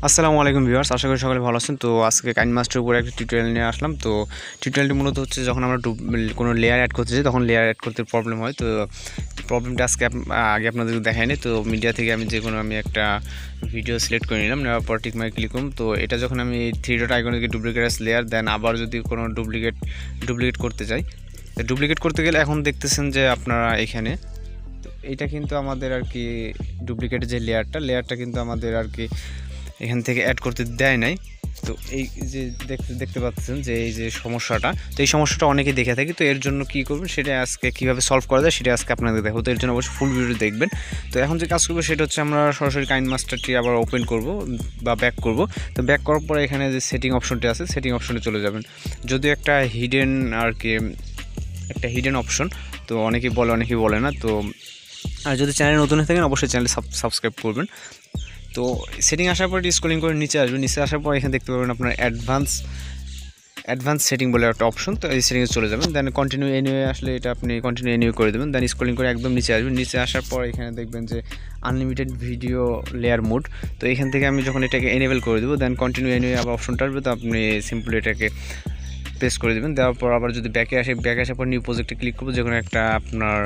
আসসালামু আলাইকুম ভিউয়ার্স, আশা করি সকলে ভালো আছেন। তো আজকে কাইনমাস্টার উপরে একটা টিউটোরিয়াল নিয়ে আসলাম। তো টিউটোরিয়ালটি মূলত হচ্ছে যখন আমরা কোনো লেয়ার অ্যাড করতে চাই তখন লেয়ার অ্যাড করতে প্রবলেম হয়। তো প্রবলেমটা আজকে আগে আপনাদেরকে দেখায়নি। তো মিডিয়া থেকে আমি আমি একটা ভিডিও সিলেক্ট করে নিলাম, নেওয়ার পর টিক মার্কে ক্লিক করুন। তো এটা যখন আমি থ্রি ডট আইকনে গিয়ে ডুপ্লিকেট অ্যাস লেয়ার দেন আবার যদি কোনো ডুপ্লিকেট করতে চাই, ডুপ্লিকেট করতে গেলে এখন দেখতেছেন যে আপনারা এখানে তো এইটা কিন্তু আমাদের আর কি ডুপ্লিকেটের যে লেয়ারটা কিন্তু আমাদের আর কি এখান থেকে অ্যাড করতে দেয় নাই। তো এই যে দেখতে পাচ্ছেন যে এই যে সমস্যাটা, তো এই সমস্যাটা অনেকেই দেখে থাকি। তো এর জন্য কী করবেন সেটা আজকে কীভাবে সলভ করা যায় সেটা আজকে আপনাদের দেখো। তো এর জন্য অবশ্যই ফুল ভিডিও দেখবেন। তো এখন যে কাজ করবো সেটা হচ্ছে আমরা সরাসরি কাইনমাস্টারটি আবার ওপেন করব বা ব্যাক করব। তো ব্যাক করার পরে এখানে যে সেটিং অপশনটি আছে সেটিং অপশনে চলে যাবেন। যদিও একটা হিডেন আর কি একটা হিডেন অপশন, তো অনেকেই বলে অনেকেই বলে না। তো আর যদি চ্যানেল নতুন হয়ে থাকেন অবশ্যই চ্যানেল সাবস্ক্রাইব করবেন। তো সেটিং আসার পর স্ক্রলিং করে নিচে আসবেন। নিচে আসার পর এখানে দেখতে পাবেন আপনার অ্যাডভান্স সেটিং বলে একটা অপশন। তো এই সেটিংয়ে চলে যাবেন, দেন কন্টিনিউ এনিওয়ে আসলে এটা আপনি কন্টিনিউ এনিওয়ে করে দেবেন। দেন স্ক্রলিং করে একদম নিচে আসবেন। নিচে আসার পর এখানে দেখবেন যে আনলিমিটেড ভিডিও লেয়ার মোড। তো এখান থেকে আমি যখন এটাকে এনেবল করে দেবো দেন কন্টিনিউ এনিওয়ে আবার অপশনটা আসবে। তো আপনি সিম্পলি এটাকে প্রেস করে দেবেন। দেওয়ার পর আবার যদি ব্যাকে আসার পর নিউ প্রজেক্টে ক্লিক করবো, যে কোনো একটা আপনার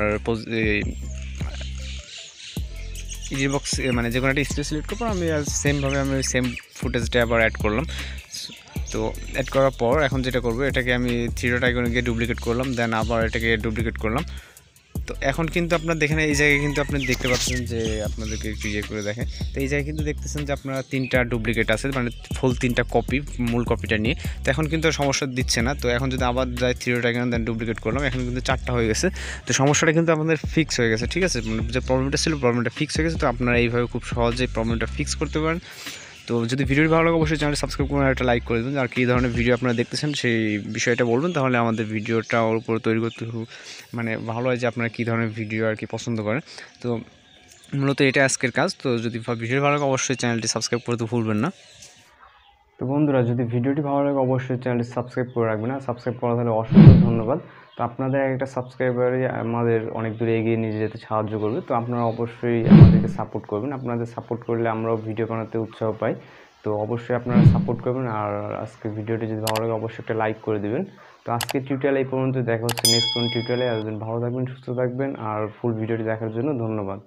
ইজি বক্স মানে যে কোনো একটা স্পেস সিলেক্ট করবো। আমি সেমভাবে আমি সেম ফুটেজটা আবার অ্যাড করলাম। তো অ্যাড করার পর এখন যেটা করবো, এটাকে আমি থ্রি ডট আইকনে গিয়ে ডুপ্লিকেট করলাম, দেন আবার এটাকে ডুপ্লিকেট করলাম। তো এখন কিন্তু আপনার দেখেন এই জায়গায় কিন্তু আপনি দেখতে পাচ্ছেন যে আপনাদেরকে একটু ইয়ে করে দেখেন। তো এই জায়গায় কিন্তু দেখতেছেন যে আপনারা 3টা ডুপ্লিকেট আছে, মানে ফুল 3টা কপি মূল কপিটা নিয়ে। তো এখন কিন্তু সমস্যা দিচ্ছে না। তো এখন যদি আবার যাই থ্রি ডট আইকনে দেন ডুপ্লিকেট করলাম, এখন কিন্তু 4টা হয়ে গেছে। তো সমস্যাটা কিন্তু আপনাদের ফিক্স হয়ে গেছে, ঠিক আছে। মানে যে প্রবলেমটা ছিল প্রবলেমটা ফিক্স হয়ে গেছে। তো আপনারা এইভাবে খুব সহজেই প্রবলেমটা ফিক্স করতে পারেন। তো যদি ভিডিওটি ভালো লাগে অবশ্যই চ্যানেলটি সাবস্ক্রাইব করুন, একটা লাইক করে দেবেন। আর কী ধরনের ভিডিও আপনারা দেখতেছেন সেই বিষয়টা বলবেন, তাহলে আমাদের ভিডিওটা ওর উপর তৈরি করতে মানে ভালো হয় যে আপনারা কী ধরনের ভিডিও আর কি পছন্দ করেন। তো মূলত এটা আজকের কাজ। তো যদি ভিডিও ভালো লাগে অবশ্যই চ্যানেলটি সাবস্ক্রাইব করতে ভুলবেন না। তো বন্ধুরা, যদি ভিডিওটি ভালো লাগে অবশ্যই চ্যানেলটি সাবস্ক্রাইব করে রাখবেন। না সাবস্ক্রাইব করা তাহলে অসংখ্য ধন্যবাদ। তো আপনাদের একটা সাবস্ক্রাইবারই আমাদের অনেক দূরে এগিয়ে নিয়ে যেতে সাহায্য করবে। তো আপনারা অবশ্যই আমাদেরকে সাপোর্ট করবেন। আপনাদের সাপোর্ট করলে আমরাও ভিডিও বানাতে উৎসাহ পাই। তো অবশ্যই আপনারা সাপোর্ট করবেন। আর আজকে ভিডিওটি যদি ভালো লাগে অবশ্যই একটা লাইক করে দেবেন। তো আজকে টিউটোরিয়াল এই পর্যন্ত, দেখা হচ্ছে নেক্সট কোন টিউটোরিয়ালে। এতদিন ভালো থাকবেন, সুস্থ থাকবেন। আর ফুল ভিডিওটি দেখার জন্য ধন্যবাদ।